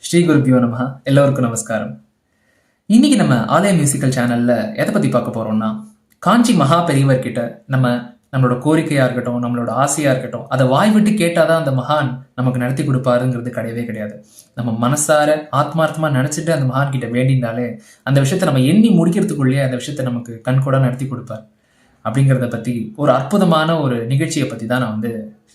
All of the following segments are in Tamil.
ஸ்ரீ குருபியோ நமஹ. எல்லோருக்கும் நமஸ்காரம். இன்னைக்கு நம்ம ஆலய மியூசிக்கல் சேனல்ல எதை பத்தி பார்க்க போறோம்னா, காஞ்சி மகா பெரியவர் கிட்ட நம்மளோட கோரிக்கையா இருக்கட்டும், நம்மளோட ஆசையா இருக்கட்டும், அதை வாய் விட்டு கேட்டாதான் அந்த மகான் நமக்கு நடத்தி கொடுப்பாருங்கிறது கிடையவே கிடையாது. நம்ம மனசார ஆத்மார்த்தமா நினைச்சிட்டு அந்த மகான் கிட்ட வேண்டினாலே அந்த விஷயத்த நம்ம எண்ணி முடிக்கிறதுக்குள்ளேயே அந்த விஷயத்த நமக்கு கண்கூட நடத்தி கொடுப்பார். அப்படிங்கிறத பத்தி ஒரு அற்புதமான ஒரு நிகழ்ச்சியை பத்தி தான் நான்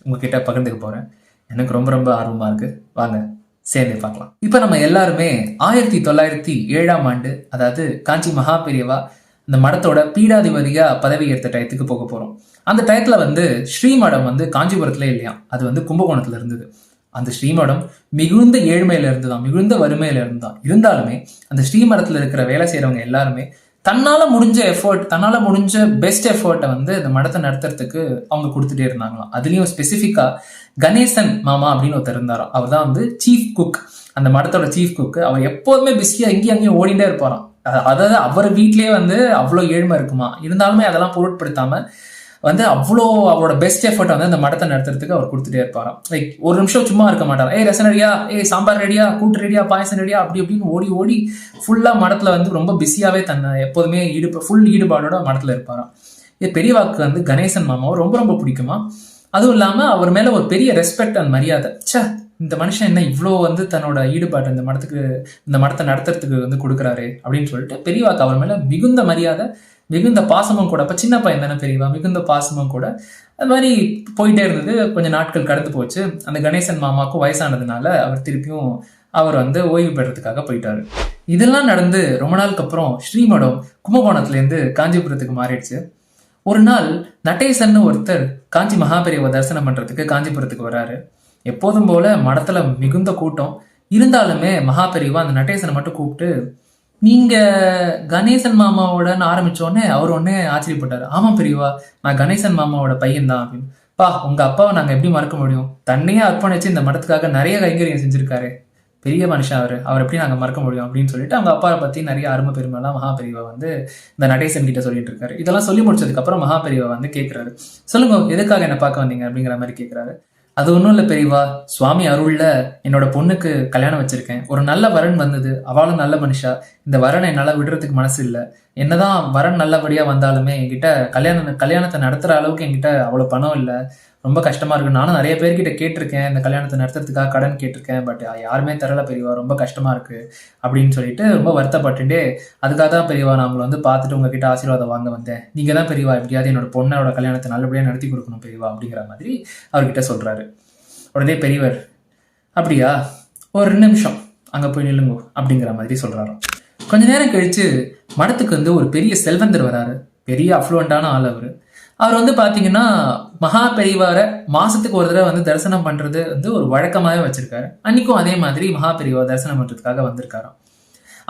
உங்ககிட்ட பகிர்ந்துக்க போறேன். எனக்கு ரொம்ப ரொம்ப ஆர்வமா இருக்கு. வாங்க சேர்ந்து பார்க்கலாம். இப்ப நம்ம எல்லாருமே 1907 அதாவது காஞ்சி மகா பெரியவா இந்த மடத்தோட பீடாதிபதியா பதவி ஏற்ற டயத்துக்கு போக போறோம். அந்த டயத்துல ஸ்ரீமடம் காஞ்சிபுரத்துல இல்லையா, அது கும்பகோணத்துல இருந்தது. அந்த ஸ்ரீமடம் மிகுந்த ஏழ்மையில இருந்துதான், மிகுந்த வறுமையில இருந்துதான். இருந்தாலுமே அந்த ஸ்ரீமடத்துல இருக்கிற வேலை செய்யறவங்க எல்லாருமே தன்னால முடிஞ்ச எஃபர்ட், தன்னால முடிஞ்ச பெஸ்ட் எஃபர்ட்டை இந்த மடத்தை நடத்துறதுக்கு அவங்க கொடுத்துட்டே இருந்தாங்களாம். அதுலயும் ஸ்பெசிஃபிக்கா கணேசன் மாமா அப்படின்னு ஒருத்தர் இருந்தாராம். அவர் தான் சீஃப் குக், அந்த மடத்தோட சீஃப் குக். அவர் எப்போதுமே பிஸியா இங்கேயும் அங்கேயும் ஓடிட்டே இருப்பாராம். அதாவது அவர் வீட்லயே அவ்வளோ ஏழ்மை இருக்குமா, இருந்தாலுமே அதெல்லாம் பொருட்படுத்தாம அவ்வளோ அவரோட பெஸ்ட் எஃபர்ட் அந்த மடத்தை நடத்துறதுக்கு அவர் கொடுத்துட்டே இருப்பாராம். லைக் ஒரு நிமிஷம் சும்மா இருக்க மாட்டார். ரசம் ரெடியா, சாம்பார் ரெடியா, கூட்டு ரெடியா, பாயசம் ரெடியா, அப்படி அப்படின்னு ஓடி ஓடி ஃபுல்லா மடத்துல ரொம்ப பிஸியாவே தன்னை எப்போதுமே ஃபுல் ஈடுபாடோட மடத்துல இருப்பாராம். இது பெரியவாக்கு கணேசன் மாமாவை ரொம்ப ரொம்ப பிடிக்குமா. அதுவும் இல்லாம அவர் மேல ஒரு பெரிய ரெஸ்பெக்ட் அண்ட் மரியாதை. இந்த மனுஷன் என்ன இவ்வளோ தன்னோட ஈடுபாடு இந்த மடத்தை நடத்துறதுக்கு கொடுக்குறாரு அப்படின்னு சொல்லிட்டு பெரியவாக்கு அவர் மேல மிகுந்த மரியாதை, மிகுந்த பாசமும் கூட. அப்ப சின்ன பையன் தானே பெரியவா, மிகுந்த பாசமும் கூட. அது மாதிரி போயிட்டே இருந்தது. கொஞ்சம் நாட்கள் கடந்து போச்சு. அந்த கணேசன் மாமாவுக்கும் வயசானதுனால அவர் திருப்பியும் அவர் ஓய்வு பெறதுக்காக போயிட்டாரு. இதெல்லாம் நடந்து ரொம்ப நாளுக்கு அப்புறம் ஸ்ரீமடம் கும்பகோணத்துல இருந்து காஞ்சிபுரத்துக்கு மாறிடுச்சு. ஒரு நாள் நடேசன் ஒருத்தர் காஞ்சி மகாபெரியவ தரிசனம் பண்றதுக்கு காஞ்சிபுரத்துக்கு வராரு. எப்போதும் போல மடத்துல மிகுந்த கூட்டம் இருந்தாலுமே மகாபெரியவா அந்த நடேசனை மட்டும் கூப்பிட்டு, நீங்க கணேசன் மாமாவோடன்னு ஆரம்பிச்சோடனே அவர் உடனே ஆச்சரியப்பட்டாரு. ஆமா பெரியவா, நான் கணேசன் மாமாவோட பையன் தான் அப்படின்னு. பா, உங்க அப்பாவை நாங்க எப்படி மறக்க முடியும்? தன்னையே அர்ப்பணிச்சு இந்த மடத்துக்காக நிறைய கைங்கரியம் செஞ்சிருக்காரு, பெரிய மனுஷன் அவர் எப்படி நாங்க மறக்க முடியும் அப்படின்னு சொல்லிட்டு அவங்க அப்பாவை பத்தி நிறைய அருமை பெருமைலாம் மகாபெரியவா இந்த நடேசன் கிட்ட சொல்லிட்டு இருக்காரு. இதெல்லாம் சொல்லி முடிச்சதுக்கு அப்புறம் மகாபெரியவா கேட்கிறாரு, சொல்லுங்க எதுக்காக என்ன பார்க்க வந்தீங்க அப்படிங்கிற மாதிரி கேட்கிறாரு. அது ஒன்றும் இல்லை பெரியவா, சுவாமி அருள்ல என்னோட பொண்ணுக்கு கல்யாணம் வச்சிருக்கேன். ஒரு நல்ல வரன் வந்தது, அவளும் நல்ல மனுஷா. இந்த வரனை என்னால் விடுறதுக்கு மனசு இல்லை. என்னதான் வரன் நல்லபடியா வந்தாலுமே என்கிட்ட கல்யாணத்தை நடத்துற அளவுக்கு என்கிட்ட அவ்வளோ பணம் இல்லை. ரொம்ப கஷ்டமா இருக்கு. நானும் நிறைய பேர்கிட்ட கேட்டிருக்கேன், இந்த கல்யாணத்தை நடத்துறதுக்காக கடன் கேட்டிருக்கேன். பட் யாருமே தரல பெரியவா, ரொம்ப கஷ்டமா இருக்கு அப்படின்னு சொல்லிட்டு ரொம்ப வருத்தப்பட்டுட்டே, அதுக்காக தான் பெரியவா நான் உங்களை பார்த்துட்டு உங்ககிட்ட ஆசீர்வாதம் வாங்க வந்தேன். நீங்க தான் பெரியவா எப்படியாவது என்னோட பொண்ணோட கல்யாணத்தை நல்லபடியா நடத்தி கொடுக்கணும் பெரியவா அப்படிங்கிற மாதிரி அவர்கிட்ட சொல்றாரு. உடனே பெரியவர், அப்படியா, ஒரு 2 நிமிஷம் அங்க போய் நில்லுங்க அப்படிங்கிற மாதிரி சொல்றாரு. கொஞ்ச நேரம் கழிச்சு மடத்துக்கு ஒரு பெரிய செல்வந்தர் வராரு. பெரிய அஃப்ளூவண்டான ஆள் அவரு. அவர் பாத்தீங்கன்னா மகா பெரியவாரை மாசத்துக்கு ஒரு தடவை தரிசனம் பண்றது ஒரு வழக்கமாவே வச்சிருக்காரு. அன்னைக்கும் அதே மாதிரி மகா பெரியவா தரிசனம் பண்றதுக்காக வந்திருக்காராம்.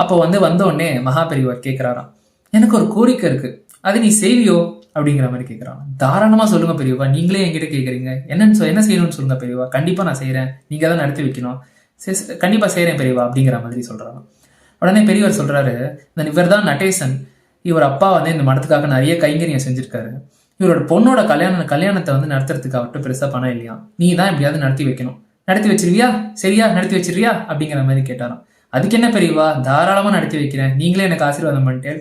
அப்போ வந்த உடனே மகா பெரியவர் கேட்கிறாராம், எனக்கு ஒரு கோரிக்கை இருக்கு, அது நீ செய்வியோ அப்படிங்கிற மாதிரி கேட்கிறான். தாராளமா சொல்லுங்க பெரியவா, நீங்களே என்கிட்ட கேட்குறீங்க, என்ன செய்யணும்னு சொல்லுங்க பெரியவா, கண்டிப்பா நான் செய்யறேன், நீங்க தான் நடத்தி வைக்கணும், கண்டிப்பா செய்யறேன் பெரியவா அப்படிங்கிற மாதிரி சொல்றாங்க. உடனே பெரியவர் சொல்றாரு, இவர் தான் நடேசன், இவர் அப்பா இந்த மடத்துக்காக நிறைய கைங்கரியம் செஞ்சிருக்காரு. இவரோட பொண்ணோட கல்யாணத்தை நடத்துறதுக்கு அவர்கிட்ட பெருசா பணம் இல்லையா, நீ தான் எப்படியாவது நடத்தி வைக்கணும், நடத்தி வச்சிருவியா, சரியா நடத்தி வச்சிருவியா அப்படிங்கிற மாதிரி கேட்டாராம். அதுக்கு என்ன பெரியவா, தாராளமா நடத்தி வைக்கிறேன், நீங்களே எனக்கு ஆசீர்வாதம் பண்ணிட்டு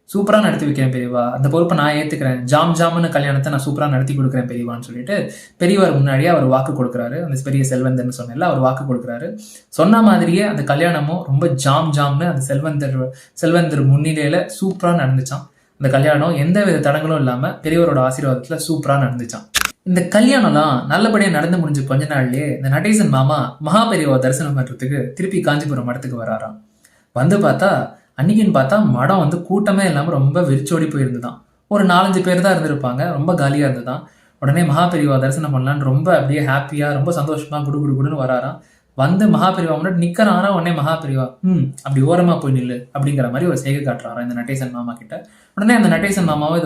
சூப்பரா நடத்தி வைக்கிறேன் பெரியவா, அந்த பொறுப்பை நான் ஏத்துக்கிறேன், ஜாம்னு கல்யாணத்தை நான் சூப்பரா நடத்தி கொடுக்குறேன் பெரியவான்னு சொல்லிட்டு பெரியவர் முன்னாடியே அவர் வாக்கு கொடுக்குறாரு. அந்த பெரிய செல்வந்தர்னு சொன்னேன்ல, அவர் வாக்கு கொடுக்குறாரு. சொன்ன மாதிரியே அந்த கல்யாணமும் ரொம்ப ஜாம்னு அந்த செல்வந்தர் முன்னிலையில சூப்பரா நடந்துச்சான். அந்த கல்யாணம் எந்த வித தடங்களும் இல்லாம பெரியவரோட ஆசீர்வாதத்துல சூப்பரா நடந்துச்சான். இந்த கல்யாணம்லாம் நல்லபடியா நடந்து முடிஞ்ச கொஞ்ச நாள்லயே இந்த நடேசன் மாமா மகா பெரியவா தரிசனம் பண்றதுக்கு திருப்பி காஞ்சிபுரம் மடத்துக்கு வராராம். பார்த்தா அன்னைக்குன்னு பார்த்தா மடம் கூட்டமே இல்லாம ரொம்ப வெறிச்சோடி போயிருந்துதான். ஒரு 4-5 பேர் தான் இருந்திருப்பாங்க. ரொம்ப காலியா இருந்துதான். உடனே மகா பெரியவா தரிசனம் பண்ணலான்னு ரொம்ப அப்படியே ஹாப்பியா ரொம்ப சந்தோஷமா குடுன்னு வராராம். மகாபெரிவா முன்னாடி நிக்கிறானா. உடனே மகாபெரிவா அப்படி ஓரமா போய் நில்லு அப்படிங்கிற மாதிரி ஒரு செய்கை காட்டுறாராம் இந்த நடேசன் மாமா கிட்ட. உடனே அந்த நடேசன் மாமாவும்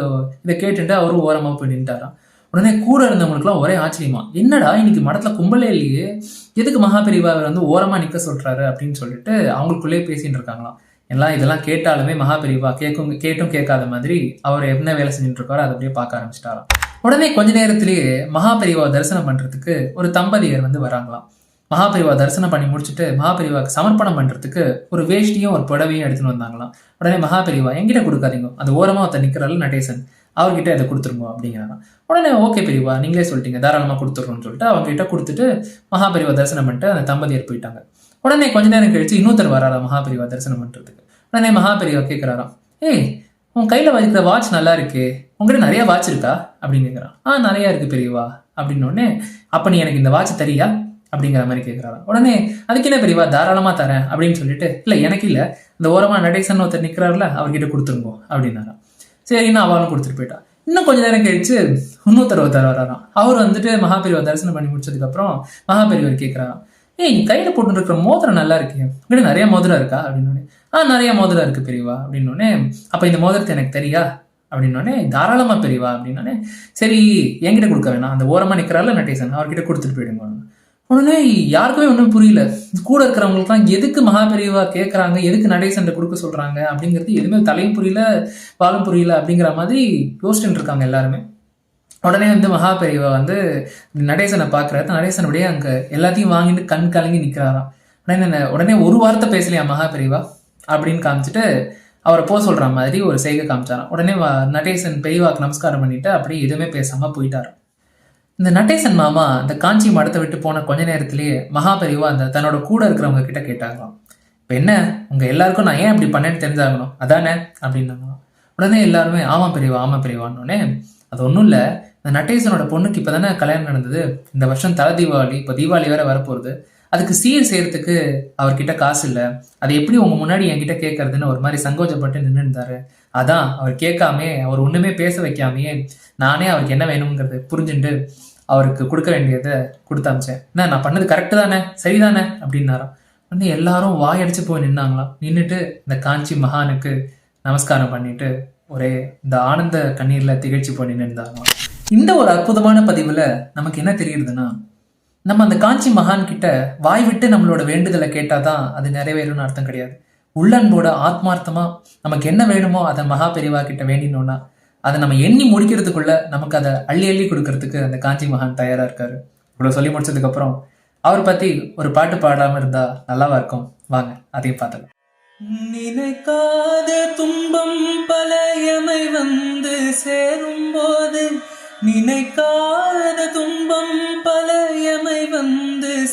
இதை கேட்டுட்டு அவரும் ஓரமா போய் நின்ட்டாராம். உடனே கூட இருந்தவங்களுக்குலாம் ஒரே ஆச்சரியமா, என்னடா இன்னைக்கு மடத்துல கும்பலே இல்லையே, எதுக்கு மகாபெரிவா ஓரமா நிக்க சொல்றாரு அப்படின்னு சொல்லிட்டு அவங்களுக்குள்ளே பேசிட்டு இருக்காங்களாம். இதெல்லாம் கேட்டாலுமே மகாபெரிவா கேட்டும் கேட்காத மாதிரி அவர் என்ன வேலை செஞ்சுட்டு இருக்காரோ அதை அப்படியே பார்க்க ஆரம்பிச்சிட்டாராம். உடனே கொஞ்ச நேரத்திலேயே மகாபெரிவா தரிசனம் பண்றதுக்கு ஒரு தம்பதியர் வராங்களாம். மகாபெரிவா தரிசனம் பண்ணி முடிச்சுட்டு மகாபெரிவாக்கு சமர்ப்பணம் பண்றதுக்கு ஒரு வேஷ்டியும் ஒரு புடவையும் எடுத்துன்னு வந்தாங்களாம். உடனே மகாபெரிவா என்கிட்ட கொடுக்காதீங்க, அந்த ஓரமா ஒருத்தர் நிக்கிறாரு நடேசன், அவர்கிட்ட அதை கொடுத்துருங்க அப்படிங்கிறாங்க. உடனே ஓகே பெரியவா, நீங்களே சொல்லிட்டீங்க, தாராளமா கொடுத்துட்றோம்னு சொல்லிட்டு அவங்க கிட்ட கொடுத்துட்டு மகாபெரிவா தரிசனம் பண்ணிட்டு அந்த தம்பதியர் போயிட்டாங்க. உடனே கொஞ்ச நேரம் கழிச்சு இன்னொருத்தர் வராரா மகாபெரிவா தரிசனம் பண்றதுக்கு. உடனே மகாபெரிவா கேட்கிறாராம், ஏய் உன் கையில வைக்கிற வாட்ச் நல்லா இருக்கு, உங்ககிட்ட நிறைய வாட்ச் இருக்கா அப்படின்னு கேட்குறான். நிறைய இருக்கு பெரியவா அப்படின்னு உடனே, அப்ப நீ எனக்கு இந்த வாட்ச் தரியா அப்படிங்கிற மாதிரி கேட்கிறாராம். உடனே அதுக்கு என்ன பெரியவா, தாராளமா தரேன் அப்படின்னு சொல்லிட்டு, இல்ல எனக்கு இல்ல, இந்த ஓரமா நடேசன் ஒருத்தர் நிக்கிறாருல அவர்கிட்ட கொடுத்துருங்கோ அப்படின்னாராம். சரின்னு அவளும் கொடுத்துட்டு போயிட்டா. இன்னும் கொஞ்ச நேரம் கழிச்சு இன்னொருத்தர் வராராம். அவர் வந்துட்டு மகாபெரிவா தரிசனம் பண்ணி முடிச்சதுக்கு அப்புறம் மகாபெரிவர் கேட்கிறாராம், ஏய் நீ கையில போட்டு இருக்கிற மோதிரம் நல்லா இருக்கு, உங்ககிட்ட நிறைய மோதிரம் இருக்கா அப்படின்னு. நிறைய மோதிரம் இருக்கு பெரியவா அப்படின்னு. அப்ப இந்த மோதிரத்தை எனக்கு தெரியா அப்படின்னோடனே, தாராளமா பெரியவா அப்படின்னோடனே, சரி என்கிட்ட கொடுக்க வேணாம், அந்த ஓரமா நிக்கிறாருல நடேசன் அவர்கிட்ட கொடுத்துட்டு போயிடுங்க. உடனே யாருக்குமே ஒன்றும் புரியல. கூட இருக்கிறவங்களுக்குலாம் எதுக்கு மகாபெரிவா கேட்கறாங்க, எதுக்கு நடேசன் கொடுக்க சொல்றாங்க அப்படிங்கிறது எதுவுமே தலையும் புரியல வாழும் புரியல அப்படிங்கிற மாதிரி யோசிச்சுட்டு இருக்காங்க எல்லாருமே. உடனே மகாபெரிவா நடேசனை பார்க்கறாரு. நடேசன் அப்படியே அங்க எல்லாத்தையும் வாங்கிட்டு கண் கலங்கி நிக்கிறாராம். உடனே ஒரு வார்த்தை பேசலையா மகாபெரிவா அப்படின்னு காமிச்சிட்டு அவரை போக சொல்ற மாதிரி ஒரு செய்கை காமிச்சாராம். உடனே நடேசன் பெரியவாக்கு நமஸ்காரம் பண்ணிட்டு அப்படியே எதுவுமே பேசாம போயிட்டாரு. இந்த நடேசன் மாமா இந்த காஞ்சி மடத்தை விட்டு போன கொஞ்ச நேரத்திலேயே மகாபெரிவா தன்னோட கூட இருக்கிறவங்க கிட்ட கேட்டாங்களாம், இப்ப என்ன உங்க எல்லாருக்கும் நான் ஏன் இப்படி பண்ணேன்னு தெரிஞ்சாகணும் அதானே அப்படின்னாங்களாம். உடனே எல்லாருமே ஆமா பெரியவான்னொடனே, அது ஒன்றும் இல்லை, இந்த நடேசனோட பொண்ணுக்கு இப்பதானே கல்யாணம் நடந்தது, இந்த வருஷம் தலை தீபாவளி, இப்போ தீபாவளி வேற வரப்போகுது, அதுக்கு சீர் செய்யறதுக்கு அவர்கிட்ட காசு இல்லை, அதை எப்படி உங்க முன்னாடி என்கிட்ட கேட்கறதுன்னு ஒரு மாதிரி சங்கோச்சப்பட்டு நின்று இருந்தாரு. அதான் அவர் கேட்காமே, அவர் ஒண்ணுமே பேச வைக்காமையே நானே அவருக்கு என்ன வேணுங்கிறது புரிஞ்சுட்டு அவருக்கு கொடுக்க வேண்டியதை கொடுத்து அமிச்சேன். என்ன நான் பண்ணது கரெக்டு தானே, சரிதானே அப்படின்னாராம். வந்து எல்லாரும் வாயடிச்சு போய் நின்னாங்களாம். நின்றுட்டு இந்த காஞ்சி மகானுக்கு நமஸ்காரம் பண்ணிட்டு ஒரே இந்த ஆனந்த கண்ணீர்ல திகழ்ச்சி போய் நின்று இருந்தாங்களாம். இந்த ஒரு அற்புதமான பதிவுல நமக்கு என்ன தெரியுதுன்னா, நம்ம அந்த காஞ்சி மகான் கிட்ட வாய் விட்டு நம்மளோட வேண்டுதலை கேட்டாதான் அது நிறைவேறும்னு அர்த்தம் கிடையாது. உள்ளன்போட ஆத்மார்த்தமா நமக்கு என்ன வேணுமோ அதை மகாபெரிவா கிட்ட வேண்டினோம்னா அதை நம்ம எண்ணி முடிக்கிறதுக்குள்ள நமக்கு அதை அள்ளி அள்ளி கொடுக்கறதுக்கு அந்த காஞ்சி மகான் தயாரா இருக்காரு. இவ்வளவு சொல்லி முடிச்சதுக்கு அப்புறம் அவர் பத்தி ஒரு பாட்டு பாடாம இருந்தா நல்லாவா இருக்கும். வாங்க அதையும் பார்த்தலாம். நினைக்காத துன்பம் பலயமை சேரும் போது, நினைக்காத துன்பம் பலயமை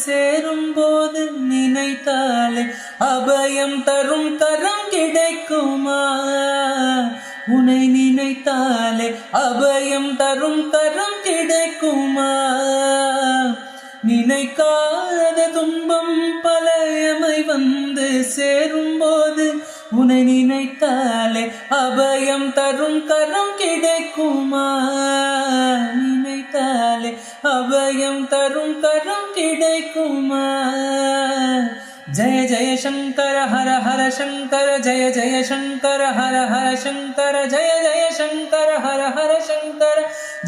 சேரும் போது, நினைத்தாலே அபயம் தரும் கரம் கிடைக்குமா, உன்னை நினைத்தாலே அபயம் தரும் கரம் கிடைக்குமா, நினைக்காத துன்பம் பலயமை சேரும் போது, உன்னை நினைத்தாலே அபயம் தரும் கரம் கிடைக்குமா, நினைத்தாலே அபயம் தரும் கரம் கிடைக்குமா. ஜய ஜய சங்கர ஹர ஹர சங்கர, ஜய ஜய சங்கர ஹர ஹர சங்கர, ஜய ஜய சங்கர ஹர ஹர சங்கர,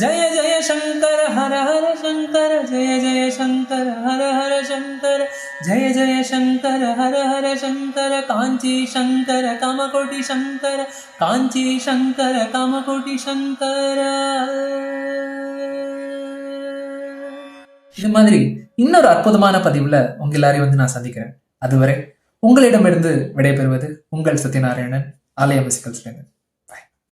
ஜய ஜய சங்கர ஹர ஹர சங்கர, ஜய ஜய சங்கர ஹர ஹர சங்கர, ஜய ஜய சங்கர ஹர ஹர சங்கர, காஞ்சி சங்கர காமகோட்டி சங்கர, காஞ்சி சங்கர காமகோட்டி சங்கர. இது மாதிரி இன்னொரு அற்புதமான பதிவுல உங்க எல்லாரையும் நான் சந்திக்கிறேன். அதுவரை உங்களிடமிருந்து விடைபெறுவது உங்கள் சத்யநாராயணன், ஆலய மியூசிக்கல்ஸ்லேருந்து.